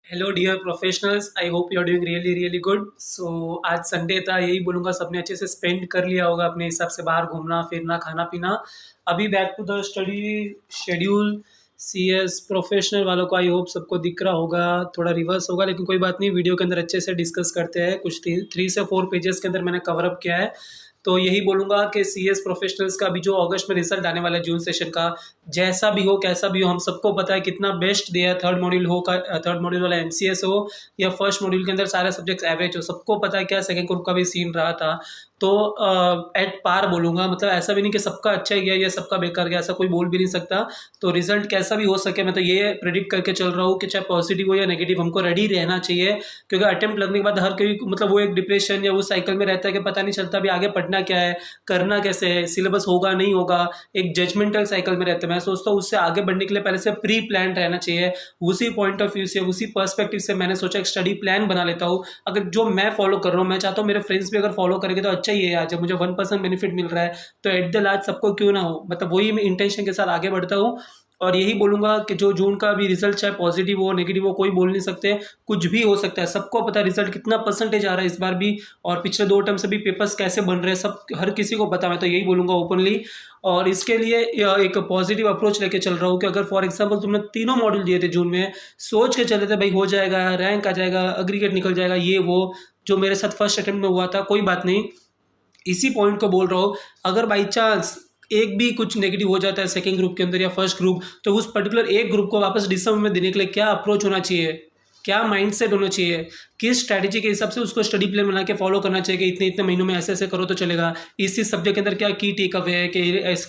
Hello dear professionals, I hope you are doing really really good. So आज Sunday था, यही बोलूँगा सबने अच्छे से स्पेंड कर लिया होगा अपने हिसाब से, बाहर घूमना फिरना खाना पीना। अभी back to the study schedule. CS professional वालों को आई होप सबको दिख रहा होगा, थोड़ा रिवर्स होगा लेकिन कोई बात नहीं, वीडियो के अंदर अच्छे से डिस्कस करते हैं। कुछ 3 से 4 पेजेस के अंदर मैंने कवर अप किया है। तो यही बोलूँगा कि सीएस प्रोफेशनल्स का भी जो अगस्त में रिजल्ट आने वाला है जून सेशन का, जैसा भी हो कैसा भी हो, हम सबको पता है कितना बेस्ट दिया है। थर्ड मॉड्यूल हो का थर्ड मॉड्यूल वाला एमसीएस हो या फर्स्ट मॉड्यूल के अंदर सारे सब्जेक्ट्स एवरेज हो, सबको पता है क्या सेकंड ग्रुप का भी सीन रहा था। तो एट पार बोलूँगा, मतलब ऐसा भी नहीं कि सबका अच्छा ही गया या सबका बेकार गया, ऐसा कोई बोल भी नहीं सकता। तो रिजल्ट कैसा भी हो सके, मैं तो ये प्रेडिक्ट करके चल रहा हूँ कि चाहे पॉजिटिव हो या नेगेटिव, हमको रेडी रहना चाहिए। क्योंकि अटेम्प्ट लगने के बाद हर कोई मतलब वो एक डिप्रेशन या वो साइकिल में रहता है कि पता नहीं चलता अभी आगे पढ़ना क्या है, करना कैसे है, सिलेबस होगा नहीं होगा, एक जजमेंटल साइकिल में रहते हैं। मैं सोचता हूँ उससे आगे बढ़ने के लिए पहले से प्री प्लान रहना चाहिए। उसी पॉइंट ऑफ व्यू से, उसी पर्सपेक्टिव से मैंने सोचा एक स्टडी प्लान बना लेता हूँ। अगर जो मैं फॉलो कर रहा हूँ, मैं चाहता हूँ मेरे फ्रेंड्स भी अगर फॉलो करेंगे तो अच्छा ही है यार। जब मुझे 1% बेनिफिट मिल रहा है तो एट द लास्ट सबको क्यों ना हो, मतलब वही मैं इंटेंशन के साथ आगे बढ़ता हूँ। और यही बोलूँगा कि जो जून का भी रिजल्ट चाहे पॉजिटिव हो नेगेटिव हो, कोई बोल नहीं सकते, कुछ भी हो सकता है। सबको पता है रिजल्ट कितना परसेंटेज आ रहा है इस बार भी, और पिछले 2 टर्म से भी पेपर्स कैसे बन रहे हैं, सब हर किसी को पता है। मैं तो यही बोलूँगा ओपनली। और इसके लिए एक पॉजिटिव अप्रोच लेके चल रहा हूँ कि अगर फॉर एग्जांपल तुमने तीनों मॉड्यूल दिए थे जून में, सोच के चले थे भाई हो जाएगा, रैंक आ जाएगा, अग्रीगेट निकल जाएगा, ये वो जो मेरे साथ फर्स्ट अटेम्प्ट में हुआ था, कोई बात नहीं। इसी पॉइंट को बोल रहा हूँ, अगर बाई चांस एक भी कुछ नेगेटिव हो जाता है सेकंड ग्रुप के अंदर या फर्स्ट ग्रुप, तो उस पर्टिकुलर एक ग्रुप को वापस दिसंबर में देने के लिए क्या अप्रोच होना चाहिए, क्या माइंडसेट होना चाहिए, किस स्ट्रैटेजी के हिसाब से उसको स्टडी प्लान बना के फॉलो करना चाहिए कि इतने इतने महीनों में ऐसे ऐसे करो तो चलेगा। इसी सब्जेक्ट के अंदर क्या की टेक अवे है कि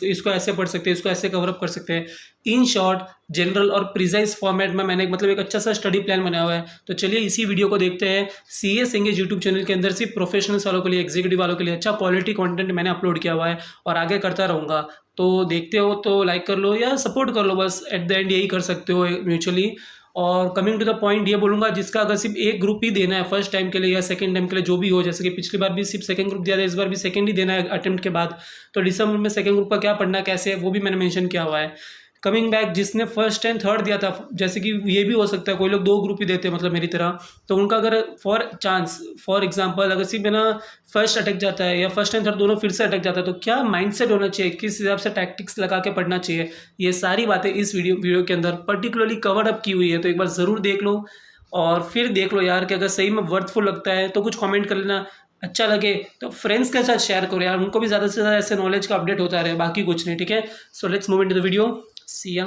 इसको ऐसे पढ़ सकते हैं, इसको ऐसे कवर अप कर सकते हैं। इन शॉर्ट जनरल और प्रिसाइज फॉर्मेट में मैंने मतलब एक अच्छा सा स्टडी प्लान बनाया हुआ है। तो चलिए इसी वीडियो को देखते हैं। सीएस एंगेज यूट्यूब चैनल के अंदर सिर्फ प्रोफेशनल्स वालों के लिए, एग्जीक्यूटिव वालों के लिए अच्छा क्वालिटी कंटेंट मैंने अपलोड किया हुआ है और आगे करता रहूँगा। तो देखते हो तो लाइक कर लो या सपोर्ट कर लो, बस एट द एंड यही कर सकते हो म्यूचुअली। और कमिंग टू द पॉइंट ये बोलूँगा, जिसका अगर सिर्फ एक ग्रुप ही देना है फर्स्ट टाइम के लिए या सेकंड टाइम के लिए, जो भी हो, जैसे कि पिछली बार भी सिर्फ सेकंड ग्रुप दिया था, इस बार भी सेकंड ही देना है अटेम्प्ट के बाद, तो दिसंबर में सेकंड ग्रुप का क्या पढ़ना कैसे है वो भी मैंने मेंशन किया हुआ है। कमिंग बैक, जिसने फर्स्ट एंड थर्ड दिया था, जैसे कि ये भी हो सकता है कोई लोग 2 ग्रुप ही देते हैं मतलब मेरी तरह, तो उनका अगर फॉर एग्जांपल अगर सिर्फ ना फर्स्ट अटक जाता है या फर्स्ट एंड थर्ड दोनों फिर से अटक जाता है, तो क्या माइंडसेट होना चाहिए, किस हिसाब से टैक्टिक्स लगा के पढ़ना चाहिए, ये सारी बातें इस वीडियो के अंदर पर्टिकुलरली कवर्ड अप की हुई है। तो एक बार ज़रूर देख लो और फिर देख लो यार कि अगर सही में वर्थफुल लगता है तो कुछ कमेंट कर लेना, अच्छा लगे तो फ्रेंड्स के साथ शेयर करो यार, उनको भी ज़्यादा से ज़्यादा ऐसे नॉलेज का अपडेट होता रहे, बाकी कुछ नहीं। ठीक है, so let's move into the video. सिया।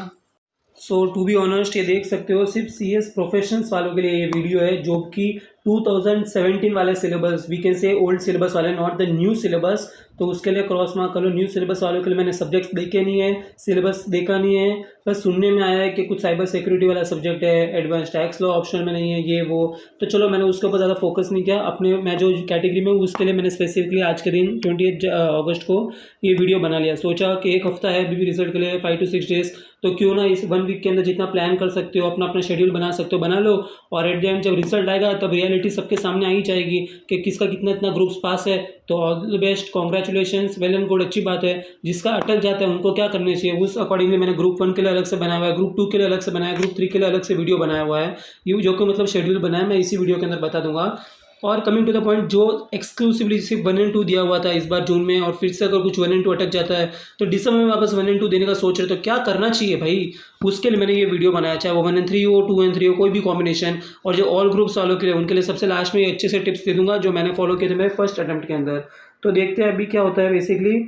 सो टू बी ऑनेस्ट, ये देख सकते हो सिर्फ सीएस प्रोफेशनल्स वालों के लिए ये वीडियो है, जो कि 2017 वाले syllabus, we can say old syllabus वाले, नॉट द न्यू सिलेबस। तो उसके लिए क्रॉस मार्क कर लो। न्यू सिलेबस वालों के लिए मैंने सब्जेक्ट्स देखे नहीं है, सिलेबस देखा नहीं है, बस सुनने में आया है कि कुछ साइबर सिक्योरिटी वाला सब्जेक्ट है, एडवांस टैक्स लॉ ऑप्शन में नहीं है, ये वो। तो चलो मैंने उसके ऊपर ज़्यादा फोकस नहीं किया, अपने मैं जो कैटेगरी में उसके लिए मैंने स्पेसिफिकली आज के दिन 28 अगस्त को ये वीडियो बना लिया। सोचा कि एक हफ्ता है अभी रिजल्ट के लिए, 5 to 6 डेज, तो क्यों ना इस 1 वीक के अंदर जितना प्लान कर सकते हो, अपना अपना शेड्यूल बना सकते हो बना लो। और एट द एंड जब रिजल्ट आएगा तब रियलिटी सबके सामने आ ही जाएगी कि किसका कितना इतना ग्रुप्स पास है। तो all the best, congratulations, well and good, अच्छी बात है। जिसका अटक जाता है उनको क्या करना चाहिए, उस अकॉर्डिंगली मैंने ग्रुप 1 के लिए अलग से बनाया हुआ है, ग्रुप 2 के लिए अलग से बनाया है, ग्रुप 3 के लिए अलग से वीडियो बनाया हुआ है। ये जो कि मतलब शेड्यूल बनाया मैं इसी वीडियो के अंदर बता दूंगा। और कमिंग टू द पॉइंट, जो एक्सक्लूसिवली सिर्फ 1 and 2 दिया हुआ था इस बार जून में, और फिर से अगर कुछ 1 and 2 अटक जाता है तो दिसंबर में वापस 1 and 2 देने का सोच रहे, तो क्या करना चाहिए भाई, उसके लिए मैंने ये वीडियो बनाया। चाहे वो 1 and 3 हो, 2 and 3 हो, कोई भी कॉम्बिनेशन। और जो ऑल ग्रुप्स वालों के लिए, उनके लिए सबसे लास्ट में अच्छे से टिप्स दे दूंगा जो मैंने फॉलो किए थे मेरे फर्स्ट अटैम्प्ट के अंदर। तो देखते हैं अभी क्या होता है। बेसिकली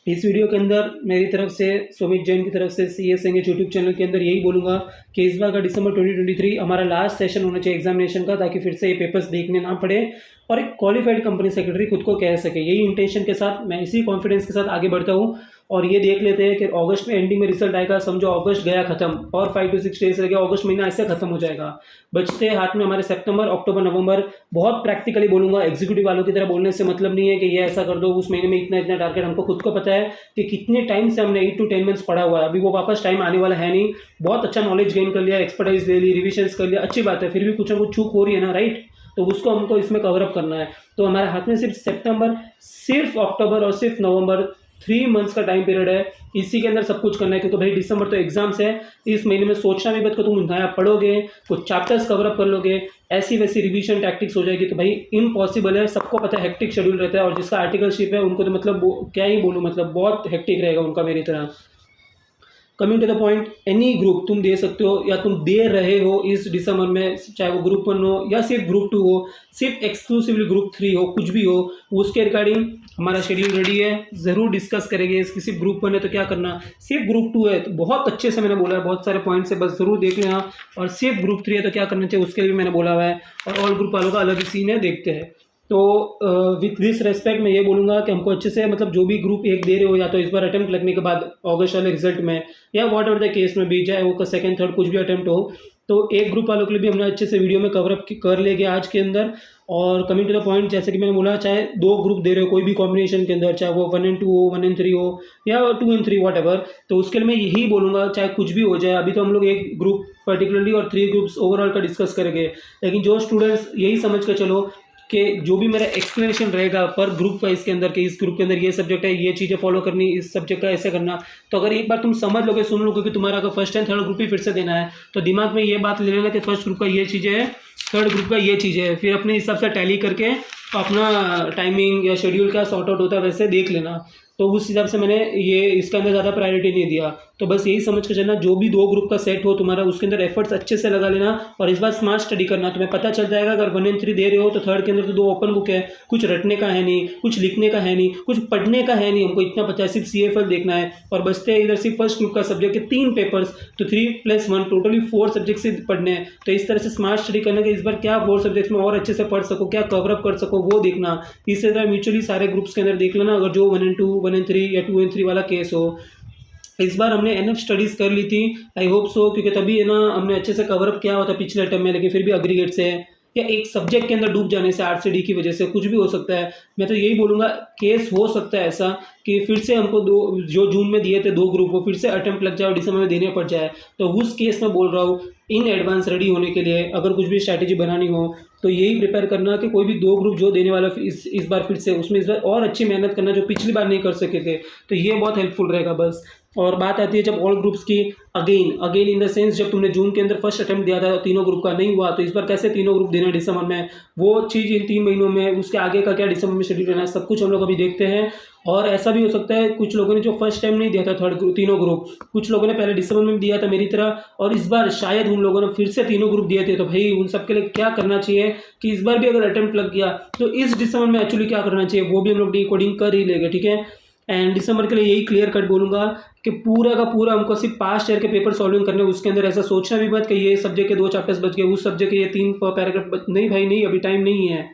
इस वीडियो के अंदर मेरी तरफ से, सुमित जैन की तरफ से, सीएस एंगेज यूट्यूब चैनल के अंदर यही बोलूँगा कि इस बार का दिसंबर 2023 हमारा लास्ट सेशन होना चाहिए एग्जामिनेशन का, ताकि फिर से ये पेपर्स देखने ना पड़े और एक क्वालिफाइड कंपनी सेक्रेटरी खुद को कह सके। यही इंटेंशन के साथ मैं इसी कॉन्फिडेंस के साथ आगे बढ़ता हूँ। और ये देख लेते हैं कि अगस्त में एंडिंग में रिजल्ट आएगा, समझो अगस्त गया खत्म, और 5 to 6 डेज लगे, अगस्त महीना ऐसे खत्म हो जाएगा। बचते हाथ में हमारे सितंबर, अक्टूबर, नवंबर। बहुत प्रैक्टिकली बोलूँगा, एग्जीक्यूटिव वालों की तरह बोलने से मतलब नहीं है कि ये ऐसा कर दो, उस महीने में इतना इतना टारगेट। हमको खुद को पता है कि कितने टाइम से हमने 8 to 10 मंथ्स पढ़ा हुआ है, अभी वो वापस टाइम आने वाला है नहीं। बहुत अच्छा नॉलेज गेन कर लिया, एक्सपर्टाइज ले ली, रिविजन्स कर लिया, अच्छी बात है। फिर भी कुछ ना कुछ चूक हो रही है ना, राइट, तो उसको हमको इसमें कवर अप करना है। तो हमारे हाथ में सिर्फ सितंबर, सिर्फ अक्टूबर और सिर्फ नवंबर 3 मंथ्स का टाइम पीरियड है, इसी के अंदर सब कुछ करना है, क्योंकि भाई दिसंबर तो एग्जाम्स है। इस महीने में सोचना भी मत कि तुम नया पढ़ोगे, कुछ चैप्टर्स कवर अप कर लोगे, ऐसी वैसी रिवीजन टैक्टिक्स हो जाएगी तो भाई इम्पॉसिबल है। सबको पता है हेक्टिक शेड्यूल रहता है, और जिसका आर्टिकलशिप है उनको तो मतलब क्या ही बोलूँ, मतलब बहुत हेक्टिक रहेगा उनका मेरी तरह। Coming to the point, any group तुम दे सकते हो या तुम दे रहे हो इस दिसंबर में, चाहे वो ग्रुप 1 हो या सिर्फ ग्रुप 2 हो, सिर्फ एक्सक्लूसिवली ग्रुप 3 हो, कुछ भी हो, उसके रिगार्डिंग हमारा शेड्यूल रेडी है, ज़रूर डिस्कस करेंगे। सिर्फ ग्रुप 1 है तो क्या करना, सिर्फ ग्रुप 2 है तो बहुत अच्छे से मैंने बोला है, बहुत सारे पॉइंट्स है, बस ज़रूर देख लेना। और सिर्फ ग्रुप 3 है तो क्या करना चाहिए उसके लिए भी मैंने बोला हुआ है, और ऑल ग्रुप वालों का अलग ही सीन है, देखते हैं। तो विथ दिस रेस्पेक्ट मैं ये बोलूँगा कि हमको अच्छे से, मतलब जो भी ग्रुप 1 दे रहे हो, या तो इस बार अटैम्प्ट लगने के बाद अगस्त वाले रिजल्ट में, या वॉट एवर द केस में भी, चाहे वो सेकंड थर्ड कुछ भी अटैम्प्ट हो, तो एक ग्रुप वालों के लिए भी हमने अच्छे से वीडियो में कवरअप कर लेंगे आज के अंदर। और कमिंग टू द पॉइंट, जैसे कि मैंने बोला, चाहे 2 ग्रुप दे रहे हो कोई भी कॉम्बिनेशन के अंदर, चाहे वो 1 and 2 हो, 1 and 3 हो, या 2 and 3 वॉट एवर, तो उसके लिए मैं यही बोलूँगा चाहे कुछ भी हो जाए। अभी तो हम लोग एक ग्रुप पर्टिकुलरली और 3 ग्रुप्स ओवरऑल का डिस्कस करेंगे, लेकिन जो स्टूडेंट्स यही समझ कर चलो कि जो भी मेरा एक्सप्लेनेशन रहेगा पर ग्रुप का इसके अंदर, कि इस ग्रुप के अंदर ये सब्जेक्ट है, ये चीज़ें फॉलो करनी, इस सब्जेक्ट का ऐसे करना, तो अगर एक बार तुम समझ लोगे, सुन लोगे कि तुम्हारा अगर फर्स्ट एंड थर्ड ग्रुप ही फिर से देना है, तो दिमाग में ये बात ले लेना कि फर्स्ट ग्रुप का ये चीज़ें है, थर्ड ग्रुप का ये चीज़ें है, फिर अपने हिसाब से टैली करके अपना टाइमिंग या शेड्यूल क्या सॉर्ट आउट होता है वैसे देख लेना। तो उस हिसाब से मैंने ये इसके अंदर ज़्यादा प्रायोरिटी नहीं दिया। तो बस यही समझ के चलना, जो भी 2 ग्रुप का सेट हो तुम्हारा, उसके अंदर एफर्ट्स अच्छे से लगा लेना, और इस बार स्मार्ट स्टडी करना। तुम्हें पता चल जाएगा अगर 1 and 3 दे रहे हो तो थर्ड के अंदर तो 2 ओपन बुक है, कुछ रटने का है नहीं, कुछ लिखने का है नहीं, कुछ पढ़ने का है नहीं, हमको इतना पता है, सिर्फ CFL देखना है। और बचते हैं इधर सिर्फ फर्स्ट ग्रुप का सब्जेक्ट के 3 पेपर्स, तो 3+1 टोटली 4 सब्जेक्ट से पढ़ने हैं। तो इस तरह से स्मार्ट स्टडी करना कि इस बार क्या 4 सब्जेक्ट्स में और अच्छे से पढ़ सको, क्या कवरअप कर सको, वो देखना। इसी तरह म्यूचुअली सारे ग्रुप्स के अंदर देख लेना, अगर जो 1 and 2, 1 and 3 या 2 and 3 वाला केस हो। इस बार हमने एनएफ स्टडीज़ कर ली थी, आई होप सो, क्योंकि तभी है ना हमने अच्छे से कवरअप किया हुआ था पिछले टर्म में, लेकिन फिर भी अग्रीगेट से या एक सब्जेक्ट के अंदर डूब जाने से, RCD की वजह से कुछ भी हो सकता है। मैं तो यही बोलूँगा, केस हो सकता है ऐसा कि फिर से हमको जो जून में दिए थे 2 ग्रुप, वो फिर से अटेम्प्ट लग जाए और दिसंबर में देने पड़ जाए। तो उस केस में बोल रहा हूँ, इन एडवांस रेडी होने के लिए अगर कुछ भी स्ट्रैटेजी बनानी हो तो यही प्रिपेयर करना कि कोई भी 2 ग्रुप जो देने वाला इस बार फिर से, उसमें इस बार और अच्छी मेहनत करना जो पिछली बार नहीं कर सके थे, तो ये बहुत हेल्पफुल रहेगा बस। और बात आती है जब ऑल ग्रुप्स की, अगेन इन द सेंस, जब तुमने जून के अंदर फर्स्ट अटेम्प्ट दिया था तीनों ग्रुप का नहीं हुआ, तो इस बार कैसे तीनों ग्रुप देना दिसंबर में, वो चीज़ इन 3 महीनों में, उसके आगे का क्या दिसंबर में शेड्यूल रहना है, सब कुछ हम लोग अभी देखते हैं। और ऐसा भी हो सकता है कुछ लोगों ने जो फर्स्ट टाइम नहीं दिया था तीनों ग्रुप, कुछ लोगों ने पहले दिसंबर में दिया था मेरी तरह, और इस बार शायद उन लोगों ने फिर से तीनों ग्रुप दिए थे। तो भाई उन सब के लिए क्या करना चाहिए कि इस बार भी अगर अटेम्प्ट लग गया तो इस दिसंबर में एक्चुअली क्या करना चाहिए, वो भी हम लोग डिकोडिंग कर ही लेंगे, ठीक है। एंड दिसंबर के लिए यही क्लियर कट बोलूँगा कि पूरा का पूरा हमको सिर्फ पास्ट ईयर के पेपर सॉल्विंग करने, उसके अंदर ऐसा सोचना भी मत कि ये सब्जेक्ट के 2 चैप्टर्स बच गए, उस सब्जेक्ट के ये 3 पैराग्राफ नहीं भाई नहीं, अभी टाइम नहीं है।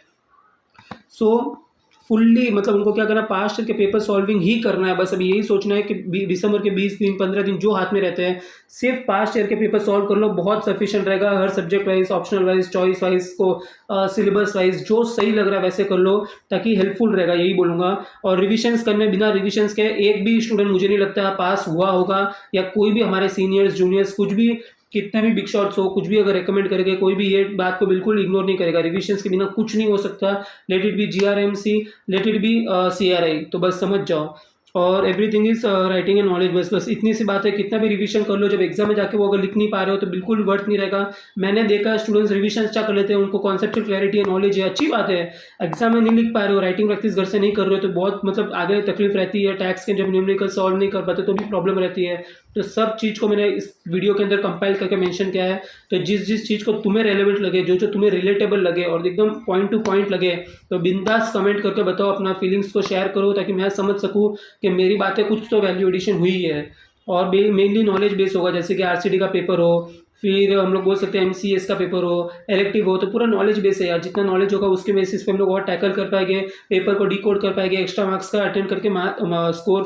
सो फुल्ली मतलब उनको क्या करना, पास्ट ईयर के पेपर सॉल्विंग ही करना है बस। अभी यही सोचना है कि दिसंबर के 20 दिन 15 दिन जो हाथ में रहते हैं, सिर्फ पास्ट ईयर के पेपर सॉल्व कर लो, बहुत सफिशिएंट रहेगा। हर subject wise, optional wise, choice wise को सिलेबस वाइज जो सही लग रहा है वैसे कर लो, ताकि हेल्पफुल रहेगा, यही बोलूँगा। और रिविजन्स करने, बिना रिविजन्स के एक भी स्टूडेंट मुझे नहीं लगता पास हुआ होगा, या कोई भी हमारे सीनियर्स जूनियर्स कुछ भी, कितने भी बिग शॉट्स हो, कुछ भी अगर रेकमेंड करेंगे, कोई भी ये बात को बिल्कुल इग्नोर नहीं करेगा। रिविजन्स के बिना कुछ नहीं हो सकता, let it be GRMC, let it be CRI, तो बस समझ जाओ। और everything is writing and knowledge, बस इतनी सी बात है। कितना भी रिवीजन कर लो, जब एग्जाम में जाके वो अगर लिख नहीं पा रहे हो तो बिल्कुल वर्थ नहीं रहेगा। मैंने देखा स्टूडेंट्स रिवीजन अच्छा कर लेते हैं, उनको कॉन्सेप्चुअल क्लैरिटी है, नॉलेज है, अच्छी बात है। एग्जाम में नहीं लिख पा रहे हो, राइटिंग प्रैक्टिस घर से नहीं कर रहे हो, तो बहुत मतलब आगे तकलीफ रहती है। टैक्स के जब न्यूमेरिकल सॉल्व नहीं कर पाते तो भी प्रॉब्लम रहती है। तो सब चीज़ को मैंने इस वीडियो के अंदर कंपाइल करके मेंशन किया है। तो जिस चीज़ को तुम्हें रेलेवेंट लगे, जो तुम्हें रिलेटेबल लगे और एकदम पॉइंट टू पॉइंट लगे, तो बिंदास कमेंट करके बताओ, अपना फीलिंग्स को शेयर करो, ताकि मैं समझ सकूँ कि मेरी बातें कुछ तो वैल्यू एडिशन हुई है। और मेनली नॉलेज बेस होगा, जैसे कि RCD का पेपर हो, फिर हम लोग बोल सकते हैं MCS का पेपर हो, इलेक्टिव हो, तो पूरा नॉलेज बेस है यार। जितना नॉलेज होगा उसके बेसिस पे हम लोग और टैकल कर पाएंगे, पेपर को डिकोड कर पाएंगे, एक्स्ट्रा मार्क्स का अटेंड करके स्कोर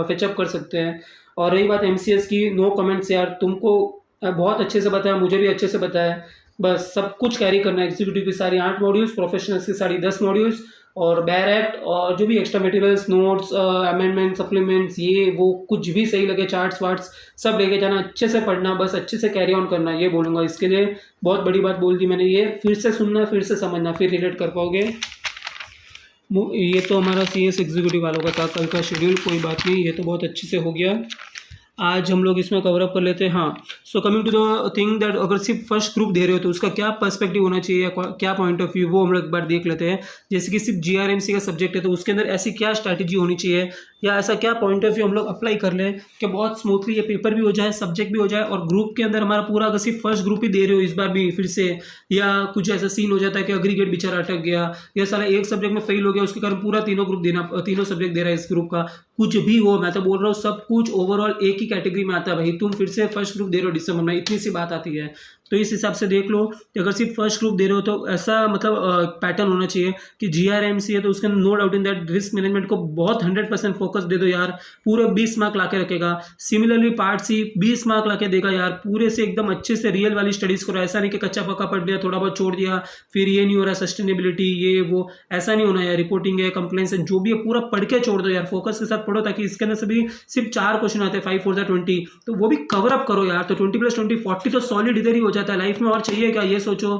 फेचअप कर सकते हैं। और रही बात MCS की, नो कमेंट्स यार, तुमको बहुत अच्छे से बताया, मुझे भी अच्छे से बताया। बस सब कुछ कैरी करना है, एग्जीक्यूटिव की सारी 8 मॉड्यूल्स, प्रोफेशनल्स की सारी 10 मॉड्यूल्स, और बैर एक्ट और जो भी extra materials, notes, amendment, supplements, ये वो कुछ भी सही लगे, चार्ट्स वार्ट्स सब लेके जाना, अच्छे से पढ़ना, बस अच्छे से कैरी ऑन करना, ये बोलूँगा। इसके लिए बहुत बड़ी बात बोल दी मैंने, ये फिर से सुनना, फिर से समझना, फिर रिलेट कर पाओगे। ये तो हमारा CS एग्जीक्यूटिव वालों का था कल का शेड्यूल, कोई बात नहीं, ये तो बहुत अच्छे से हो गया। आज हम लोग इसमें कवर अप कर लेते हैं। हाँ, so coming to the thing that अगर सिर्फ फर्स्ट ग्रुप दे रहे हो तो उसका क्या पर्सपेक्टिव होना चाहिए या क्या पॉइंट ऑफ व्यू, वो हम लोग एक बार देख लेते हैं। जैसे कि सिर्फ GRMC का सब्जेक्ट है तो उसके अंदर ऐसी क्या स्ट्रैटेजी होनी चाहिए या ऐसा क्या पॉइंट ऑफ व्यू हम लोग अप्लाई कर लें कि बहुत स्मूथली ये पेपर भी हो जाए, सब्जेक्ट भी हो जाए, और ग्रुप के अंदर हमारा पूरा अगर सिर्फ फर्स्ट ग्रुप ही दे रहे हो इस बार भी फिर से, या कुछ ऐसा सीन हो जाता है कि अग्रीगेट बेचारा अटक गया या साला एक सब्जेक्ट में फेल हो गया, उसके कारण पूरा तीनों ग्रुप देना, तीनों सब्जेक्ट दे रहा है इस ग्रुप का, कुछ भी हो, मैं तो बोल रहा हूँ सब कुछ ओवरऑल एक ही कैटेगरी में आता है भाई। तुम फिर से फर्स्ट ग्रुप दे रहे हो दिसंबर में, इतनी सी बात आती है। तो इस हिसाब से देख लो कि अगर सिर्फ फर्स्ट ग्रुप दे रहे हो तो ऐसा मतलब पैटर्न होना चाहिए कि GRMC है तो उसके अंदर no doubt in that risk management को बहुत 100% फोकस दे दो यार, पूरे 20 मार्क ला के रखेगा। सिमिलरली पार्ट C 20 मार्क ला के देगा यार, पूरे से एकदम अच्छे से रियल वाली स्टडीज करो, ऐसा नहीं कि कच्चा पक्का पढ़ लिया, थोड़ा बहुत छोड़ दिया, फिर ये नहीं हो रहा सस्टेनेबिलिटी ये वो, ऐसा नहीं होना यार। रिपोर्टिंग है, कंप्लेंट्स है, जो भी है पूरा पढ़ के छोड़ दो यार, फोकस के साथ पढ़ो, ताकि इसके अंदर से भी सिर्फ 4 क्वेश्चन आते हैं, 5 4 20, तो वो भी कवर अप करो यार। तो 20+20 40 तो सॉलिड इधर ही हो जाता है, लाइफ में और चाहिए क्या, ये सोचो।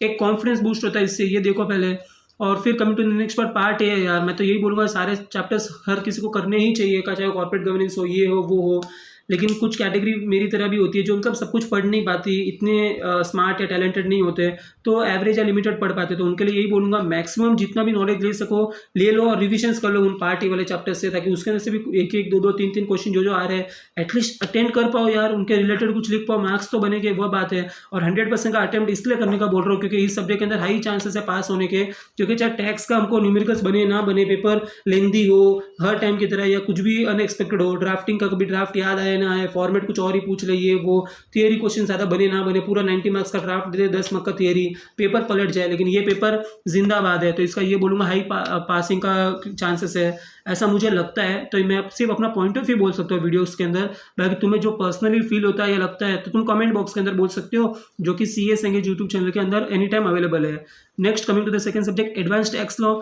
एक कॉन्फिडेंस बूस्ट होता है इससे, ये देखो पहले। और फिर coming to the next part A है यार, मैं तो यही बोलूँगा सारे चैप्टर्स हर किसी को करने ही चाहिए, का चाहे कॉर्पोरेट गवर्नेंस हो, ये हो वो हो। लेकिन कुछ कैटेगरी मेरी तरह भी होती है जो उनका सब कुछ पढ़ नहीं पाती, इतने स्मार्ट या टैलेंटेड नहीं होते, तो एवरेज या लिमिटेड पढ़ पाते, तो उनके लिए यही बोलूँगा मैक्सिमम जितना भी नॉलेज ले सको ले लो, और रिविजन्स कर लो उन पार्ट ए वाले चैप्टर से, ताकि उसके अंदर से भी एक एक दो दो तीन तीन क्वेश्चन जो जो आ रहे हैं एटलीस्ट अटेंड कर पाओ यार, उनके रिलेटेड कुछ लिख पाओ, मार्क्स तो बनेंगे, वह बात है। और 100% का अटेम्प्ट इसलिए करने का बोल रहा हूँ क्योंकि इस सब्जेक्ट के अंदर हाई चांसेस है पास होने के, क्योंकि चाहे टैक्स का हमको न्यूमेरिकल्स बने ना बने, पेपर लेंदी हो हर टाइम की तरह, या कुछ भी अनएक्सपेक्टेड हो, ड्राफ्टिंग का कभी ड्राफ्ट याद आए ना आए, फॉर्मेट कुछ और ही पूछ ले, ये वो, थियरी क्वेश्चन ज़्यादा बने ना बने, पूरा 90 मार्क्स का ड्राफ्ट दे, 10 मार्क्स का थियरी, पेपर पलट जाए, लेकिन ये पेपर जिंदाबाद है, तो इसका ये बोलूँगा हाई पासिंग का चांसेस है, ऐसा मुझे लगता है। तो मैं सिर्फ अपना पॉइंट ऑफ व्यू बोल सकता हूँ वीडियोस के अंदर, बाकी तुम्हें जो पर्सनली फील होता है या लगता है तो तुम कमेंट बॉक्स के अंदर बोल सकते हो, जो कि CS एंगेज यूट्यूब चैनल के अंदर एनी टाइम अवेलेबल है। Next coming to the second subject advanced tax law.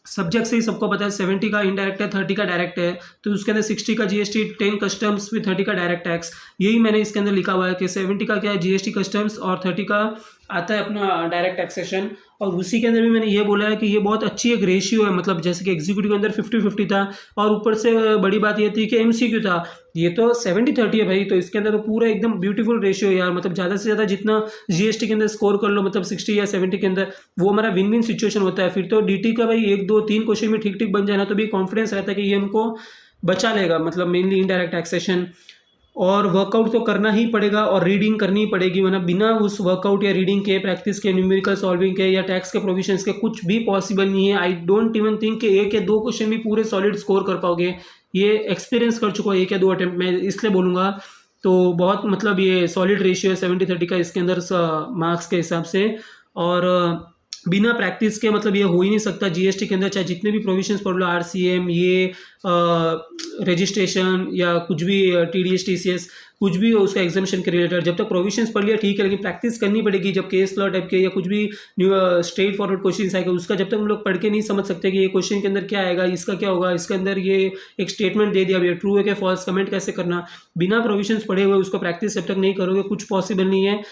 Subject से ही सबको पता है 70 का इनडायरेक्ट है, 30 का डायरेक्ट है, तो उसके अंदर 60 का GST, 10 कस्टम्स फिर 30 का डायरेक्ट टैक्स, यही मैंने इसके अंदर लिखा हुआ है कि 70 का क्या है GST कस्टम्स और 30 का आता है अपना डायरेक्ट टैक्सेशन। और उसी के अंदर भी मैंने ये बोला है कि ये बहुत अच्छी एक रेशियो है, मतलब जैसे कि एग्जीक्यूटिव के अंदर 50-50 था, और ऊपर से बड़ी बात ये थी कि MCQ था, ये तो 70-30 है भाई, तो इसके अंदर तो पूरा एकदम ब्यूटीफुल रेशियो है यार, मतलब ज़्यादा से ज़्यादा जितना GST के अंदर स्कोर कर लो, मतलब 60 या 70 के अंदर, वो हमारा विन विन सिचुएशन होता है। फिर तो DT का भाई 1 2 3 क्वेश्चन में ठीक ठीक बन जाए ना, तो भी कॉन्फिडेंस रहता है कि ये हमको बचा लेगा, मतलब मेनली इनडायरेक्ट टैक्सेशन। और वर्कआउट तो करना ही पड़ेगा और रीडिंग करनी ही पड़ेगी, वरना बिना उस वर्कआउट या रीडिंग के, प्रैक्टिस के, न्यूमेरिकल सॉल्विंग के या टैक्स के प्रोविजंस के कुछ भी पॉसिबल नहीं है। आई डोंट इवन थिंक कि 1 या 2 क्वेश्चन भी पूरे सॉलिड स्कोर कर पाओगे, ये एक्सपीरियंस कर चुका है 1 या 2 अटेम्प्ट में, इसलिए बोलूँगा। तो बहुत मतलब ये सॉलिड रेशियो है 70-30 का इसके अंदर मार्क्स के हिसाब से, और बिना प्रैक्टिस के मतलब ये हो ही नहीं सकता। GST के अंदर चाहे जितने भी प्रोविजंस पढ़ लो, RCM, ये रजिस्ट्रेशन या कुछ भी TDS TCS कुछ भी हो उसका एग्जामिशन के रिलेटेड, जब तक प्रोविजंस पढ़ लिया ठीक है, लेकिन प्रैक्टिस करनी पड़ेगी। जब केस लॉ टाइप के या कुछ भी स्ट्रेट फॉरवर्ड क्वेश्चन आएगा, उसका जब तक हम लोग पढ़ के नहीं समझ सकते कि ये क्वेश्चन के अंदर क्या आएगा, इसका क्या होगा, इसके अंदर ये एक स्टेटमेंट दे दिया भैया, ट्रू है क्या फॉल्स, कमेंट कैसे करना, बिना प्रोविजंस पढ़े हुए उसको प्रैक्टिस जब तक नहीं करोगे कुछ पॉसिबल नहीं है।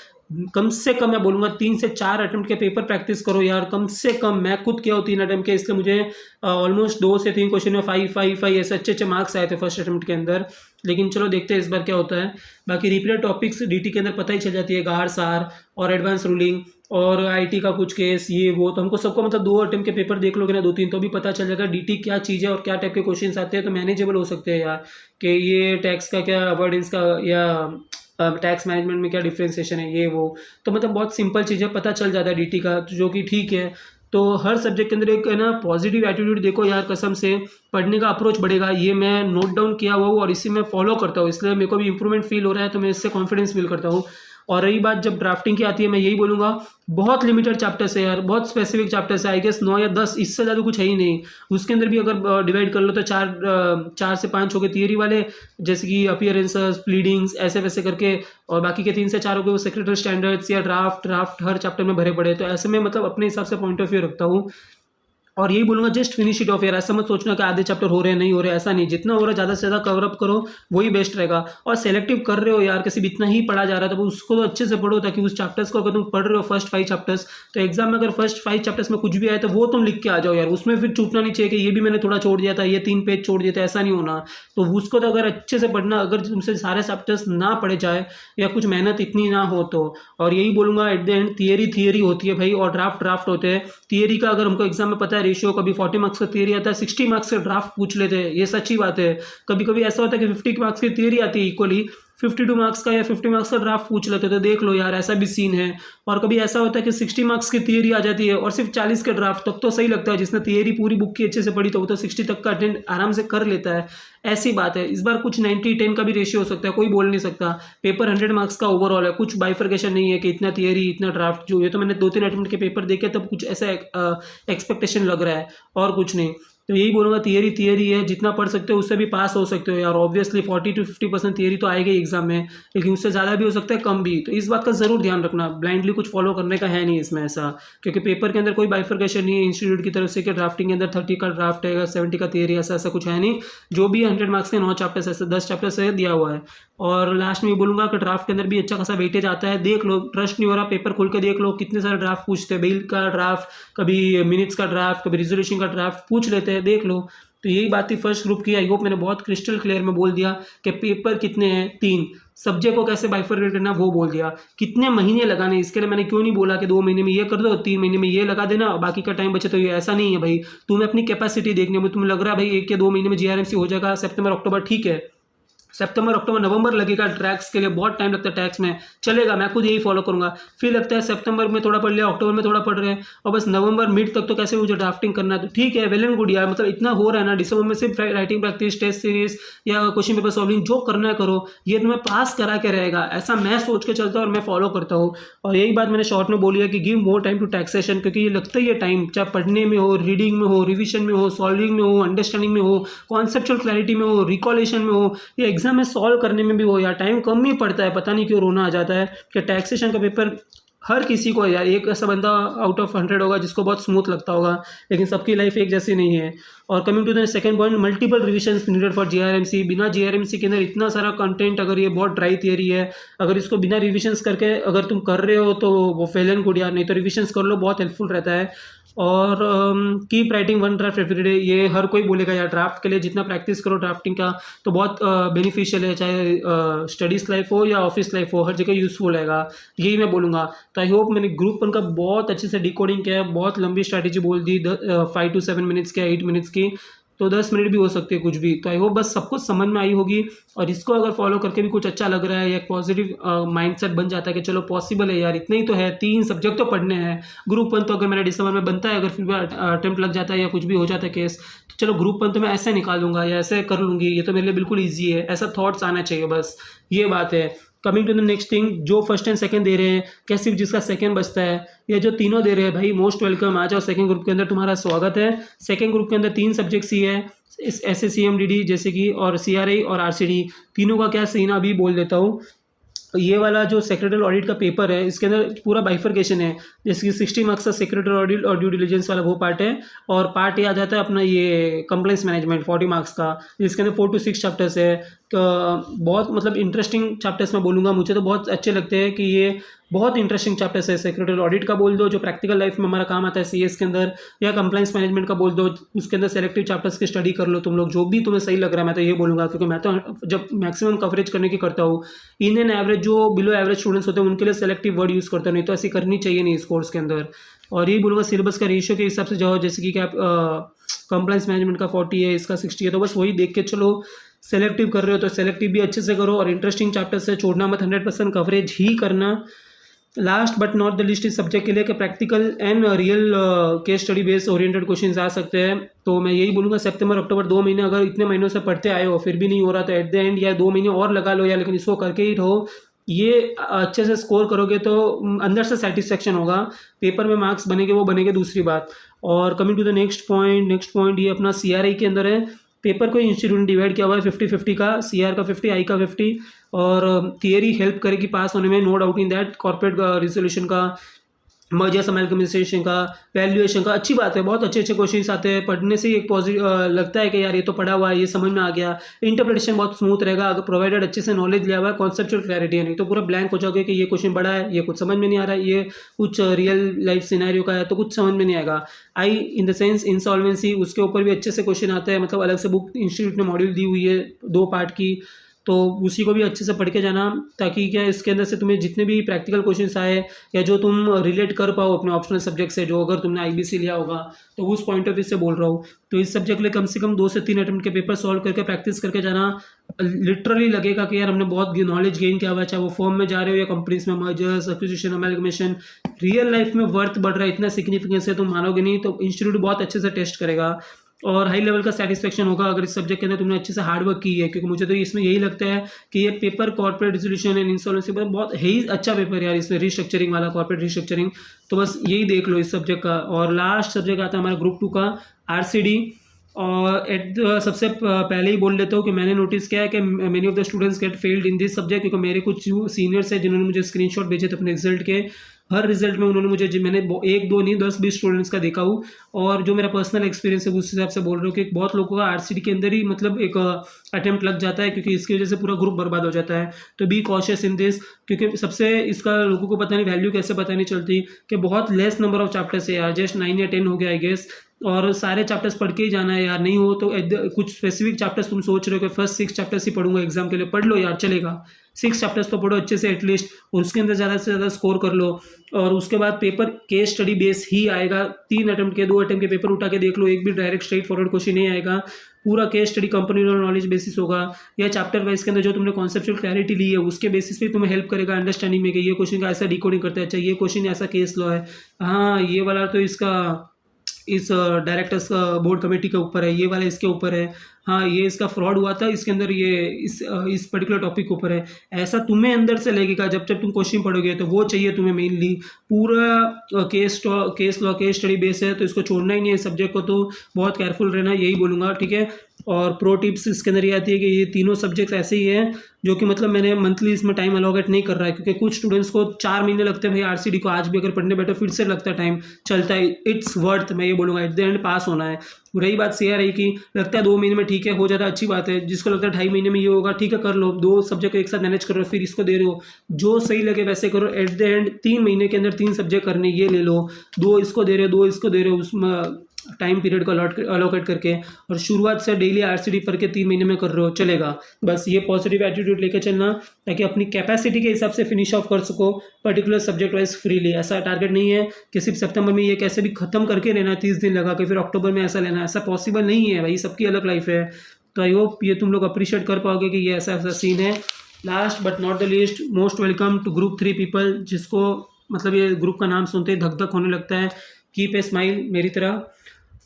कम से कम मैं बोलूँगा 3 से 4 अटेम्प्ट के पेपर प्रैक्टिस करो यार, कम से कम। मैं खुद किया हूँ 3 अटेम्प्ट के, इसलिए मुझे ऑलमोस्ट 2 से 3 क्वेश्चन में 5 ऐसे अच्छे मार्क्स आए थे फर्स्ट अटेम्प्ट के अंदर। लेकिन चलो देखते हैं इस बार क्या होता है। बाकी रिपीटेड टॉपिक्स DT के अंदर पता ही चल जाती है, गार सार और एडवांस रूलिंग और IT का कुछ केस, ये वो, तो हमको सबको मतलब 2 अटेम्प्ट के पेपर देख लोगे ना, 2-3, तो भी पता चल जाएगा DT क्या चीज़ है और क्या टाइप के क्वेश्चन आते हैं, तो मैनेजेबल हो सकते हैं यार, कि ये टैक्स का क्या अवॉइडेंस का या टैक्स मैनेजमेंट में क्या डिफ्रेंसिएशन है, ये वो, तो मतलब बहुत सिंपल चीज़ें पता चल जाता है DT का, जो कि ठीक है। तो हर सब्जेक्ट के अंदर एक है ना पॉजिटिव एटीट्यूड देखो यार, कसम से पढ़ने का अप्रोच बढ़ेगा, ये मैं नोट डाउन किया हुआ हूँ और इसी में फॉलो करता हूँ, इसलिए मेरे को भी इंप्रूवमेंट फील हो रहा है, तो मैं इससे कॉन्फिडेंस फील करता हूँ। और रही बात जब ड्राफ्टिंग की आती है, मैं यही बोलूँगा बहुत लिमिटेड चैप्टर्स है यार, बहुत स्पेसिफिक चैप्टर्स है, आई गेस 9 या 10, इससे ज़्यादा कुछ है ही नहीं। उसके अंदर भी अगर डिवाइड कर लो तो 4 से 5 हो गए थियरी वाले, जैसे कि अपीयरेंसेस, प्लीडिंग्स, ऐसे वैसे करके, और बाकी के 3 से 4 हो गए वो सेक्रेटरी स्टैंडर्ड्स या ड्राफ्ट हर चैप्टर में भरे पड़े, तो ऐसे में मतलब अपने हिसाब से पॉइंट ऑफ व्यू रखता हूँ। और यही बोलूँगा जस्ट फिनिश इट ऑफ यार, ऐसा मत सोचना कि आधे चैप्टर हो रहे हैं नहीं हो रहे, ऐसा नहीं, जितना हो रहा है ज़्यादा से ज़्यादा कवर अप करो, वही बेस्ट रहेगा। और सेलेक्टिव कर रहे हो यार, किसी भी इतना ही पढ़ा जा रहा है तो उसको तो अच्छे से पढ़ो, ताकि उस चैप्टर्स को अगर तुम पढ़ रहे हो फर्स्ट 5 चैप्टर्स, तो एग्जाम में अगर फर्स्ट 5 चैप्टर्स में कुछ भी आए तो वो तुम लिख के आ जाओ यार, उसमें फिर चूकना नहीं चाहिए कि ये भी मैंने थोड़ा छोड़ दिया था, ये 3 पेज छोड़ दिया था, ऐसा नहीं होना। तो उसको तो अगर अच्छे से पढ़ना, अगर तुमसे सारे चैप्टर्स ना पढ़े जाए या कुछ मेहनत इतनी ना हो तो। और यही बोलूँगा एट द एंड थियरी होती है भाई, और ड्राफ्ट होते हैं। थियरी का अगर हमको एग्जाम में पता है रेशियो, कभी 40 मार्क्स का थियरी आता है, 60 मार्क्स का ड्राफ्ट पूछ लेते हैं, ये सच्ची बात है। कभी कभी ऐसा होता है कि 50 मार्क्स की थियरी आती है इक्वली, 52 मार्क्स का या 50 मार्क्स का ड्राफ्ट पूछ लेते, तो देख लो यार, ऐसा भी सीन है। और कभी ऐसा होता है कि 60 मार्क्स की थियरी आ जाती है और सिर्फ 40 का ड्राफ्ट, तब तो सही लगता है। जिसने थियरी पूरी बुक की अच्छे से पढ़ी तो वो तो 60 तक का अटेंड आराम से कर लेता है। ऐसी बात है, इस बार कुछ 90-10 का भी रेशियो हो सकता है, कोई बोल नहीं सकता। पेपर 100 मार्क्स का ओवरऑल है, कुछ बाइफर्केशन नहीं है कि इतना थियरी इतना ड्राफ्ट। जो ये तो मैंने 2-3 अटेम्प्ट के पेपर देखे, तब कुछ ऐसा एक्सपेक्टेशन लग रहा है, और कुछ नहीं। तो यही बोलूँगा, थियरी है, जितना पढ़ सकते हो उससे भी पास हो सकते हो यार। ऑब्वियसली 40 to 50% थियरी तो आएगी एग्जाम में, लेकिन उससे ज़्यादा भी हो सकता है, कम भी। तो इस बात का ज़रूर ध्यान रखना, ब्लाइंडली कुछ फॉलो करने का है नहीं इसमें ऐसा, क्योंकि पेपर के अंदर कोई बाइफर्केशन नहीं है इंस्टीट्यूट की तरफ से कि ड्राफ्टिंग के अंदर 30 का ड्राफ्ट है, 70 का थियरी, ऐसा कुछ है नहीं। जो भी 100 मार्क्स के 9 चैप्टर्स ऐसे 10 चैप्टर्स है दिया हुआ है। और लास्ट में ये बोलूँगा कि ड्राफ्ट के अंदर भी अच्छा खासा वेटेज आता है, देख लो, ट्रस्ट नहीं हो रहा पेपर खोल के देख लो, कितने सारे ड्राफ्ट पूछते हैं, बिल का ड्राफ्ट, कभी मिनट्स का ड्राफ्ट, कभी रिजोल्यूशन का ड्राफ्ट पूछ लेते हैं, देख लो। तो यही बात थी फर्स्ट ग्रुप की। आई होप मैंने बहुत क्रिस्टल क्लियर में बोल दिया कि पेपर कितने हैं, 3 सब्जेक्ट को कैसे बाइफरकेट करना वो बोल दिया। कितने महीने लगाने, इसके लिए मैंने क्यों नहीं बोला कि 2 महीने में ये कर दो, 3 महीने में ये लगा देना और बाकी का टाइम बचे तो ये, ऐसा नहीं है भाई। तुम्हें अपनी कैपेसिटी देखनी है, तुम्हें लग रहा है भाई 1 या 2 महीने में जीआरएमसी हो जाएगा, सितंबर अक्टूबर, ठीक है, सितंबर अक्टूबर नवंबर लगेगा ट्रैक्स के लिए, बहुत टाइम लगता है टैक्स में, चलेगा, मैं खुद यही फॉलो करूंगा। फिर लगता है सितंबर में थोड़ा पढ़ लिया, अक्टूबर में थोड़ा पढ़ रहे हैं, और बस नवंबर मिड तक तो कैसे मुझे ड्राफ्टिंग करना है, तो ठीक है, वेल एंड गुड यार। मतलब इतना हो रहा है ना, दिसंबर में सिर्फ राइटिंग प्रैक्टिस, टेस्ट सीरीज या क्वेश्चन पेपर सॉल्विंग, जो करना है करो, ये तुम्हें पास करा के रहेगा, ऐसा मैं सोच के चलता हूँ और मैं फॉलो करता हूँ। और यही बात मैंने शॉर्ट में बोली है कि give more time to taxation, क्योंकि ये लगता ही है टाइम, चाहे पढ़ने में हो, रीडिंग में हो, रिविजन में हो, सॉल्विंग में हो, अंडरस्टैंडिंग में हो, कॉन्सेप्चुअल क्लैरिटी में हो, रिकॉलेशन में हो, या एग्जाम में सॉल्व करने में भी हो यार, टाइम कम ही पड़ता है। पता नहीं क्यों रोना आ जाता है कि टैक्सेशन का पेपर हर किसी को यार, एक ऐसा बंदा आउट ऑफ 100 होगा जिसको बहुत स्मूथ लगता होगा, लेकिन सबकी लाइफ एक जैसी नहीं है। और coming to the second point, multiple revisions needed for GRMC. बिना जीआरएमसी के अंदर इतना सारा कंटेंट, अगर ये बहुत ड्राई थियरी है, अगर इसको बिना रिविजन्स करके अगर तुम कर रहे हो तो वो फेल एंड गुड यार, नहीं तो रिविजन्स कर लो, बहुत हेल्पफुल रहता है। और keep writing 1 draft every day, ये हर कोई बोलेगा यार, ड्राफ्ट के लिए जितना प्रैक्टिस करो ड्राफ्टिंग का तो बहुत बेनिफिशियल है, चाहे स्टडीज़ लाइफ हो या ऑफिस लाइफ हो, हर जगह यूज़फुल रहेगा, यही मैं बोलूँगा। तो आई होप मैंने ग्रुप 1 का बहुत अच्छे से डिकोडिंग किया है, बहुत लंबी स्ट्रैटेजी बोल दी, 5 to 7 मिनट्स की, 8 मिनट्स की, तो 10 मिनट भी हो सकती है कुछ भी। तो आई होप बस सब कुछ समझ में आई होगी, और इसको अगर फॉलो करके भी कुछ अच्छा लग रहा है या एक पॉजिटिव माइंडसेट बन जाता है कि चलो पॉसिबल है यार, इतना ही तो है, 3 सब्जेक्ट तो पढ़ने हैं। ग्रुप 1 तो अगर मेरा दिसंबर में बनता है, अगर फिर भी अटेम्प्ट लग जाता है या कुछ भी हो जाता है केस, तो चलो ग्रुप 1 तो मैं ऐसे निकाल दूंगा या ऐसे कर लूँगी, ये तो मेरे लिए बिल्कुल ईजी है, ऐसा थॉट्स आना चाहिए, बस ये बात है। Coming to the next thing, जो फर्स्ट एंड सेकंड दे रहे हैं, क्या सिर्फ जिसका सेकंड बचता है, या जो तीनों दे रहे हैं, भाई मोस्ट वेलकम, आ जाओ सेकंड ग्रुप के अंदर, तुम्हारा स्वागत है। सेकंड ग्रुप के अंदर 3 सब्जेक्ट्स ही है, इस SSCMDD जैसे कि, और CRI और RCD, तीनों का क्या सीन अभी बोल देता हूँ। ये वाला जो सेक्रेटरी ऑडिट का पेपर है, इसके अंदर पूरा बाइफर्केशन है, जैसे कि 60 मार्क्स का सेक्रेटरी ऑडिट और ड्यू डिलिजेंस वाला वो पार्ट है, और पार्ट ये आ जाता है अपना ये कंप्लाइंस मैनेजमेंट 40 मार्क्स का, जिसके अंदर 4 to 6 चैप्टर्स है। तो बहुत मतलब इंटरेस्टिंग चैप्टर्स मैं बोलूँगा, मुझे तो बहुत अच्छे लगते हैं कि ये बहुत इंटरेस्टिंग चैप्टर्स है। सेक्रेटरी ऑडिट का बोल दो, जो प्रैक्टिकल लाइफ में हमारा काम आता है CS के अंदर, या कंप्लाइंस मैनेजमेंट का बोल दो, उसके अंदर सेलेक्टिव चैप्टर्स की स्टडी कर लो तुम लोग, जो भी तुम्हें सही लग रहा है, मैं तो ये बोलूँगा, क्योंकि मैं तो जब मैक्सिमम कवरेज करने की करता हूँ, इन एन एवरेज जो बिलो एवरेज स्टूडेंट्स होते हैं उनके लिए सेलेक्टिव वर्ड यूज़ करता हूँ, नहीं तो ऐसी करनी चाहिए नहीं इस कोर्स के अंदर। और यही बोलूँगा, सिलेबस का रेशियो के हिसाब से जाओ, जैसे कि क्या कंप्लाइंस मैनेजमेंट का 40 है, इसका 60 है, तो बस वही देख के चलो। सेलेक्टिव कर रहे हो तो सेलेक्टिव भी अच्छे से करो, और इंटरेस्टिंग चैप्टर से छोड़ना मत, 100% कवरेज ही करना। Last but not the list इस सब्जेक्ट के लिए कि practical and real case study based oriented questions आ सकते हैं। तो मैं यही बोलूँगा, सितंबर अक्टूबर 2 महीने अगर इतने महीनों से पढ़ते आए हो फिर भी नहीं हो रहा, तो एट द एंड या 2 महीने और लगा लो, या लेकिन इसको करके ही रहो। ये अच्छे से स्कोर करोगे तो अंदर से सेटिस्फेक्शन होगा, पेपर में मार्क्स बनेंगे वो बनेंगे, दूसरी बात। और coming to the next point ये अपना CRI के अंदर है। पेपर को इंस्टीट्यूट डिवाइड किया हुआ है 50-50 का, CR का 50, I का 50, और थियरी हेल्प करेगी पास होने में, no doubt in that. Corporate resolution का मर्जर्स अमेलगमेशन का, वैल्यूएशन का, अच्छी बात है, बहुत अच्छे अच्छे क्वेश्चंस आते हैं, पढ़ने से ही एक पॉजिटिव लगता है कि यार ये तो पढ़ा हुआ है, ये समझ में आ गया। इंटरप्रिटेशन बहुत स्मूथ रहेगा अगर प्रोवाइडेड अच्छे से नॉलेज लिया हुआ है, कॉन्सेप्चुअल क्लैरिटी है, नहीं तो पूरा ब्लैंक हो जाओगे कि ये क्वेश्चन बड़ा है, ये कुछ समझ में नहीं आ रहा है, ये कुछ रियल लाइफ सिनेरियो का है तो कुछ समझ में नहीं आएगा। आई इन द सेंस इंसॉल्वेंसी, उसके ऊपर भी अच्छे से क्वेश्चन आते हैं, मतलब अलग से बुक इंस्टीट्यूट ने मॉड्यूल दी हुई है 2 पार्ट की, तो उसी को भी अच्छे से पढ़ के जाना, ताकि क्या इसके अंदर से तुम्हें जितने भी प्रैक्टिकल क्वेश्चंस आए या जो तुम रिलेट कर पाओ अपने ऑप्शनल सब्जेक्ट से, जो अगर तुमने आईबीसी लिया होगा तो उस पॉइंट ऑफ व्यू से बोल रहा हूँ, तो इस सब्जेक्ट के लिए कम से कम 2 से 3 अटेम्प्ट के पेपर सॉल्व करके प्रैक्टिस करके जाना। लिटरली लगेगा कि यार हमने बहुत नॉलेज गेन किया हुआ है, चाहे वो फॉर्म में जा रहे हो या कंपनीज में, mergers acquisition amalgamation, real life में वर्थ बढ़ रहा है, इतना सिग्निफिकेंस है तुम मानोगे नहीं। तो इंस्टीट्यूट बहुत अच्छे से टेस्ट करेगा और हाई लेवल का सेटिस्फेक्शन होगा अगर इस सब्जेक्ट के अंदर तुमने अच्छे से हार्ड वर्क की है, क्योंकि मुझे तो इसमें यही लगता है कि ये paper corporate resolution and insolvency पर बहुत है ही अच्छा पेपर यार, इसमें रिस्ट्रक्चरिंग वाला, कॉर्पोरेट रिस्ट्रक्चरिंग, तो बस यही देख लो इस सब्जेक्ट का। और लास्ट सब्जेक्ट आता है हमारा ग्रुप 2 का आरसीडी। और सबसे पहले ही बोल लेता हूँ कि मैंने नोटिस किया है कि many of the students gate failed in this subject, क्योंकि मेरे कुछ सीनियर्स हैं जिन्होंने मुझे स्क्रीनशॉट भेजे थे अपने रिजल्ट के, हर रिजल्ट में उन्होंने मुझे, मैंने 1-2 नहीं 10-20 स्टूडेंट्स का देखा हूँ, और जो मेरा पर्सनल एक्सपीरियंस है उस हिसाब से बोल रहा हूँ कि बहुत लोगों का आरसीडी के अंदर ही मतलब एक अटेम्प्ट लग जाता है, क्योंकि इसकी वजह से पूरा ग्रुप बर्बाद हो जाता है। तो बी कॉशियस इन दिस, क्योंकि सबसे इसका लोगों को पता नहीं वैल्यू कैसे पता नहीं चलती कि बहुत लेस नंबर ऑफ चैप्टर्स है यार, जस्ट 9 या 10 हो गया आई गेस, और सारे चैप्टर्स पढ़ के ही जाना है यार, नहीं हो तो कुछ स्पेसिफिक चैप्टर्स तुम सोच रहे हो कि फर्स्ट 6 चैप्टर्स ही पढ़ूंगा एग्जाम के लिए, पढ़ लो यार चलेगा, 6 चैप्टर्स तो पढ़ो अच्छे से एटलीस्ट, और उसके अंदर ज़्यादा से ज़्यादा स्कोर कर लो। और उसके बाद पेपर केस स्टडी बेस ही आएगा, 3 अटेम्प्ट के 2 अटेम्प्ट के पेपर उठा के देख लो, एक भी डायरेक्ट स्ट्रेट फॉरवर्ड क्वेश्चन नहीं आएगा, पूरा case study company knowledge basis होगा, या चैप्टर वाइज के अंदर जो तुमने कॉन्सेप्चुअल क्लैरिटी ली है उसके बेसिस पे तुम्हें हेल्प करेगा अंडरस्टैंडिंग में कि ये क्वेश्चन का ऐसा डिकोडिंग करते हैं, अच्छा ये क्वेश्चन ऐसा केस लॉ है, हाँ ये वाला तो इसका इस डायरेक्टर्स बोर्ड कमेटी के ऊपर है, ये वाला इसके ऊपर है, हाँ ये इसका फ्रॉड हुआ था इसके अंदर, ये इस पर्टिकुलर टॉपिक के ऊपर है, ऐसा तुम्हें अंदर से लगेगा जब जब तुम क्वेश्चन पढ़ोगे, तो वो चाहिए तुम्हें मेनली। पूरा case law case study base है, तो इसको छोड़ना ही नहीं है सब्जेक्ट को, तो बहुत केयरफुल रहना, यही बोलूँगा, ठीक है। और प्रो टिप्स इसके अंदर ये आती है कि ये तीनों सब्जेक्ट्स ऐसे ही हैं जो कि मतलब मैंने मंथली इसमें टाइम अलोकेट नहीं कर रहा है, क्योंकि कुछ स्टूडेंट्स को 4 महीने लगते हैं भाई आरसीडी को, आज भी अगर पढ़ने बैठो फिर से लगता है टाइम, चलता है, इट्स वर्थ, मैं ये बोलूँगा एट द एंड पास होना है। रही बात शेयर रही कि लगता है 2 महीने में ठीक है हो जाता है, अच्छी बात है, जिसको लगता है 2.5 महीने में ये होगा ठीक है कर लो, 2 सब्जेक्ट को एक साथ मैनेज करो, फिर इसको दे रहे हो, जो सही लगे वैसे करो, एट द एंड 3 महीने के अंदर 3 सब्जेक्ट करने, ये ले लो, 2 इसको दे रहे हो 2 इसको दे रहे हो, उसमें टाइम पीरियड को अलोकेट करके, और शुरुआत से डेली आरसीडी पढ़ के 3 महीने में कर रहे हो, चलेगा। बस ये पॉजिटिव एटीट्यूड लेकर चलना, ताकि अपनी कैपेसिटी के हिसाब से फिनिश ऑफ कर सको पर्टिकुलर सब्जेक्ट वाइज फ्रीली। ऐसा टारगेट नहीं है कि सिर्फ सितंबर में ये कैसे भी खत्म करके लेना 30 दिन लगा के फिर अक्टूबर में ऐसा लेना, ऐसा पॉसिबल नहीं है भाई, सबकी अलग लाइफ है। तो आई होप ये तुम लोग अप्रिशिएट कर पाओगे कि ये ऐसा ऐसा सीन है। Last but not the least, most welcome to group 3 people, जिसको मतलब ये ग्रुप का नाम सुनते ही धक धक होने लगता है, कीप ए स्माइल मेरी तरह।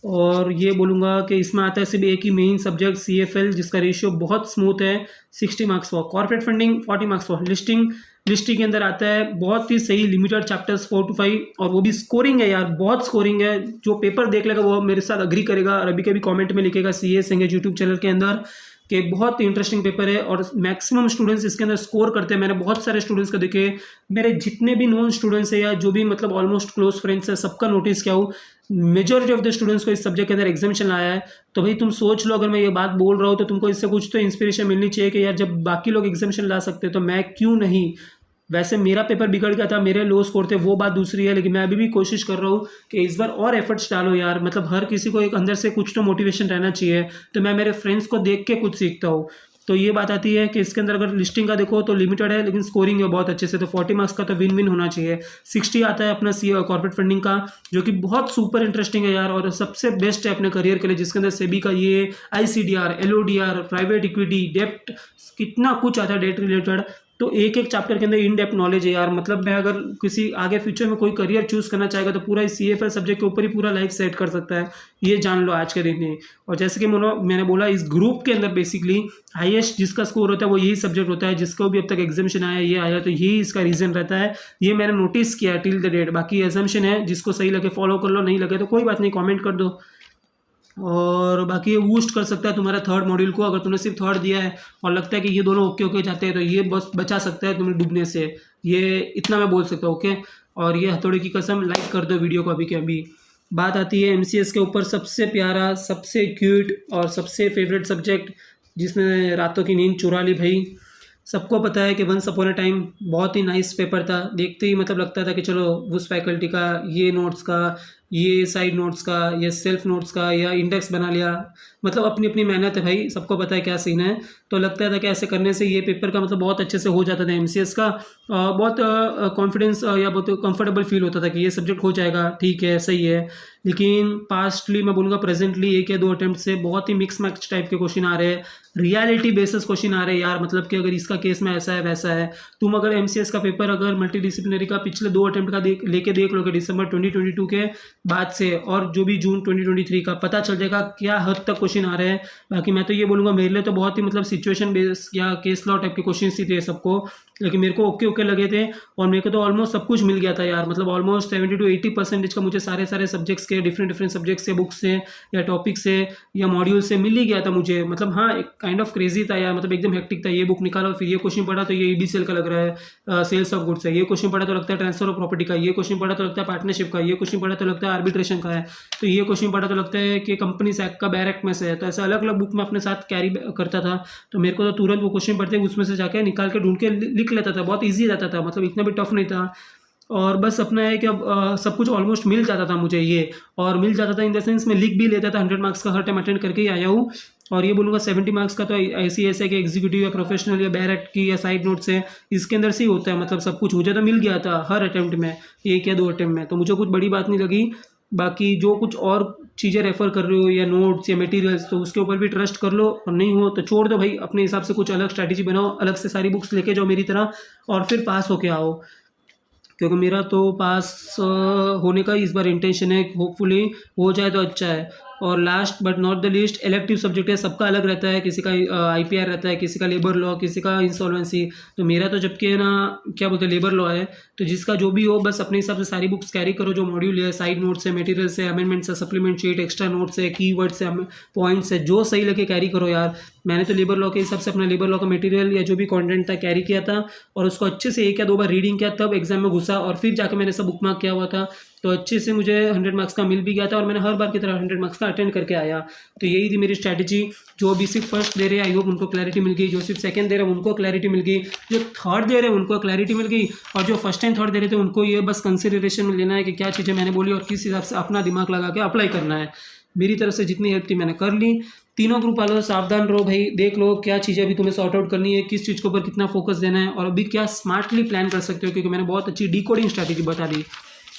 और ये बोलूँगा कि इसमें आता है सिर्फ एक ही मेन सब्जेक्ट CFL, जिसका रेशियो बहुत स्मूथ है, 60 marks for corporate funding, 40 marks for listing. Listing के अंदर आता है बहुत ही सही लिमिटेड चैप्टर्स 4 to 5, और वो भी स्कोरिंग है यार, बहुत स्कोरिंग है, जो पेपर देख लेगा वो मेरे साथ अग्री करेगा, और अभी के भी कॉमेंट में लिखेगा CA संगेज यूट्यूब चैनल के अंदर कि बहुत इंटरेस्टिंग पेपर है, और मैक्सिमम स्टूडेंट्स इसके अंदर स्कोर करते हैं। मैंने बहुत सारे स्टूडेंट्स को देखे, मेरे जितने भी नॉन स्टूडेंट्स हैं या जो भी मतलब ऑलमोस्ट क्लोज फ्रेंड्स है, सबका नोटिस किया हूँ, मेजॉरिटी ऑफ द स्टूडेंट्स को इस सब्जेक्ट के अंदर एग्जामिशन आया है। तो भाई तुम सोच लो, अगर मैं ये बात बोल रहा हूँ तो तुमको इससे कुछ तो इंस्पिरेशन मिलनी चाहिए कि यार जब बाकी लोग एग्जामिशन ला सकते हैं तो मैं क्यों नहीं। वैसे मेरा पेपर बिगड़ गया था, मेरे लो स्कोर थे, वो बात दूसरी है, लेकिन मैं अभी भी कोशिश कर रहा हूँ कि इस बार और एफर्ट्स डालो यार, मतलब हर किसी को एक अंदर से कुछ तो मोटिवेशन रहना चाहिए। तो मैं मेरे फ्रेंड्स को देख के कुछ सीखता हूँ। तो ये बात आती है कि इसके अंदर अगर लिस्टिंग का देखो तो लिमिटेड है, लेकिन स्कोरिंग है बहुत अच्छे से, तो 40 मार्क्स का तो विन विन होना चाहिए। 60 आता है अपना कॉर्पोरेट फंडिंग का, जो कि बहुत सुपर इंटरेस्टिंग है यार, और सबसे बेस्ट है अपने करियर के लिए, जिसके अंदर सेबी का ये ICDR, LODR, प्राइवेट इक्विटी, डेप्ट, कितना कुछ आता है डेट रिलेटेड। तो एक एक चैप्टर के अंदर इन डेप्थ नॉलेज है यार, मतलब मैं अगर किसी आगे फ्यूचर में कोई करियर चूज करना चाहेगा तो पूरा इस CFL सब्जेक्ट के ऊपर ही पूरा लाइफ सेट कर सकता है, ये जान लो आज के दिन में। और जैसे कि मैंने बोला, इस ग्रुप के अंदर बेसिकली हाईएस्ट जिसका स्कोर होता है वो यही सब्जेक्ट होता है, जिसको भी अब तक एग्जामिशन आया ये आया, तो यही इसका रीजन रहता है। ये मैंने नोटिस किया टिल द डेट, बाकी एजम्पशन है, जिसको सही लगे फॉलो कर लो, नहीं लगे तो कोई बात नहीं, कॉमेंट कर दो। और बाकी ये बूस्ट कर सकता है तुम्हारा थर्ड मॉड्यूल को। अगर तुमने सिर्फ थर्ड दिया है और लगता है कि ये दोनों ओके ओके जाते हैं तो ये बस बचा सकता है तुम्हें डूबने से, ये इतना मैं बोल सकता हूँ। ओके, और ये हथौड़े की कसम, लाइक कर दो वीडियो को अभी के अभी। बात आती है एमसीएस के ऊपर सबसे प्यारा, सबसे क्यूट और सबसे फेवरेट सब्जेक्ट जिसने रातों की नींद चुरा ली भाई। सबको पता है कि वंस अपॉन अ टाइम बहुत ही नाइस पेपर था, देखते ही मतलब लगता था कि चलो उस फैकल्टी का ये नोट्स का, ये साइड नोट्स का, ये सेल्फ नोट्स का, या इंडेक्स बना लिया, मतलब अपनी अपनी मेहनत है भाई, सबको पता है क्या सीन है। तो लगता था कि ऐसे करने से ये पेपर का मतलब बहुत अच्छे से हो जाता था एमसीएस का, बहुत कॉन्फिडेंस या बहुत कंफर्टेबल फील होता था कि ये सब्जेक्ट हो जाएगा, ठीक है सही है। लेकिन पास्टली मैं बोलूँगा प्रेजेंटली एक या दो अटेम्प्ट से बहुत ही मिक्स मैच टाइप के क्वेश्चन आ रहे हैं, रियलिटी बेसिस क्वेश्चन आ रहे हैं यार। मतलब कि अगर इसका केस में ऐसा है वैसा है, तुम अगर एमसीएस का पेपर अगर मल्टीडिसिप्लिनरी का पिछले 2 अटेम्प्ट का लेके देख लोगे दिसंबर 2022 के बाद से, और जो भी जून 2023 का, पता चल जाएगा क्या हद तक क्वेश्चन आ रहे हैं। बाकी मैं तो ये बोलूँगा मेरे लिए तो बहुत ही मतलब सिचुएशन बेस या केस लॉ टाइप के क्वेश्चन ही थे सबको, लेकिन मेरे को ओके ओके लगे थे। और मेरे को तो ऑलमोस्ट सब कुछ मिल गया था यार, मतलब ऑलमोस्ट 70 to 80% का मुझे सारे सब्जेक्ट्स के डिफरेंट सब्जेक्ट्स से, बुक्स से या टॉपिक से या मॉड्यूल से मिल ही गया था मुझे। मतलब हाँ, एक काइंड ऑफ क्रेजी था यार, मतलब एकदम हेक्टिक था। ये बुक निकालो, फिर ये क्वेश्चन पढ़ा तो ये ईडीसीएल का लग रहा है, सेल्स ऑफ गुड्स है, ये क्वेश्चन पढ़ा तो लगता है ट्रांसफर ऑफ प्रॉपर्टी का, ये क्वेश्चन पढ़ा तो लगता है पार्टनरशिप का, ये क्वेश्चन पढ़ा तो लगता है आर्बिट्रेशन का है, तो ये क्वेश्चन पढ़ा तो लगता है कि कंपनीज एक्ट का बैर एक्ट में से है। तो ऐसा अलग अलग बुक में अपने साथ कैरी करता था, तो मेरे को तो तुरंत वो क्वेश्चन पढ़ते उसमें से जाके निकाल के ढूंढ के लिख लेता था, बहुत ईजी रहता था, मतलब इतना भी टफ नहीं था। और बस अपना है कि अब सब कुछ ऑलमोस्ट मिल जाता था मुझे ये, और मिल जाता था इन द सेंस मैं लिख भी लेता था। 100 मार्क्स का हर टाइम अटेंड करके ही आया हूँ। और ये बोलूँगा 70 मार्क्स का तो ऐसी ऐसे कि एग्जीक्यूटिव या प्रोफेशनल या बैर एक्ट की या साइड नोट्स है, इसके अंदर से ही होता है। मतलब सब कुछ मुझे तो मिल गया था हर अटेम्प्ट में, एक या दो अटेम्प्ट में, तो मुझे कुछ बड़ी बात नहीं लगी। बाकी जो कुछ और चीज़ें रेफर कर रहे हो या नोट्स या मटेरियल्स, तो उसके ऊपर भी ट्रस्ट कर लो, और नहीं हो तो छोड़ दो भाई, अपने हिसाब से कुछ अलग स्ट्रैटेजी बनाओ, अलग से सारी बुक्स लेके जाओ मेरी तरह, और फिर पास होके आओ। क्योंकि मेरा तो पास होने का इस बार इंटेंशन है, होपफुली हो जाए तो अच्छा है। और last but not the least, elective subject है, सबका अलग रहता है, किसी का आईपीआर रहता है, किसी का लेबर लॉ, किसी का इंसॉल्वेंसी। तो मेरा तो जबकि है ना, क्या बोलते हैं, लेबर लॉ है। तो जिसका जो भी हो, बस अपने हिसाब से सारी बुक्स कैरी करो, जो मॉड्यूल है, साइड नोट्स है, मटेरियल्स है, अमेंडमेंट्स है, सप्लीमेंट शीट, एक्स्ट्रा नोट्स है, कीवर्ड्स है, पॉइंट्स है, जो सही लगे कैरी करो यार। मैंने तो लेबर लॉ के हिसाब से अपना लेबर लॉ का मटेरियल या जो भी कंटेंट था कैरी किया था, और उसको अच्छे से 1 या 2 बार रीडिंग किया, तब एग्जाम में घुसा, और फिर जाके मैंने सब बुक मार्क किया हुआ था। तो अच्छे से मुझे 100 मार्क्स का मिल भी गया था, और मैंने हर बार की तरह 100 मार्क्स का अटेंड करके आया। तो यही थी मेरी स्ट्रैटेजी। जो अभी सिर्फ फर्स्ट दे रहे हैं, आई होप उनको क्लैरिटी मिल गई, जो सिर्फ सेकंड दे रहे हैं उनको क्लैरिटी मिल गई, जो थर्ड दे रहे हैं उनको क्लैरिटी मिल गई, और जो फर्स्ट एंड थर्ड दे रहे थे उनको ये बस कंसिडरेशन में लेना है कि क्या चीज़ें मैंने बोली और किस हिसाब से अपना दिमाग लगा के अप्लाई करना है। मेरी तरफ से जितनी हेल्प थी मैंने कर ली। तीनों ग्रुप वालों सावधान रहो भाई, देख लो क्या चीज़ें अभी तुम्हें सॉर्ट आउट करनी है, किस चीज़ के ऊपर कितना फोकस देना है, और अभी क्या स्मार्टली प्लान कर सकते हो, क्योंकि मैंने बहुत अच्छी डिकोडिंग स्ट्रैटेजी बता दी।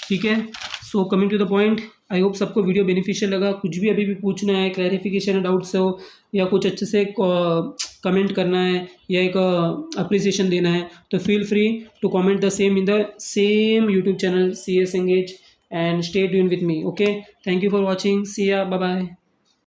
ठीक है, so coming to the point, I hope सबको वीडियो बेनिफिशियल लगा। कुछ भी अभी भी पूछना है, क्लैरिफिकेशन डाउट्स हो, या कुछ अच्छे से कमेंट करना है, या एक अप्रिसिएशन देना है, तो feel free to comment the same in the same YouTube channel CS Engage, and stay tuned with me. Okay, thank you for watching. See ya, bye bye.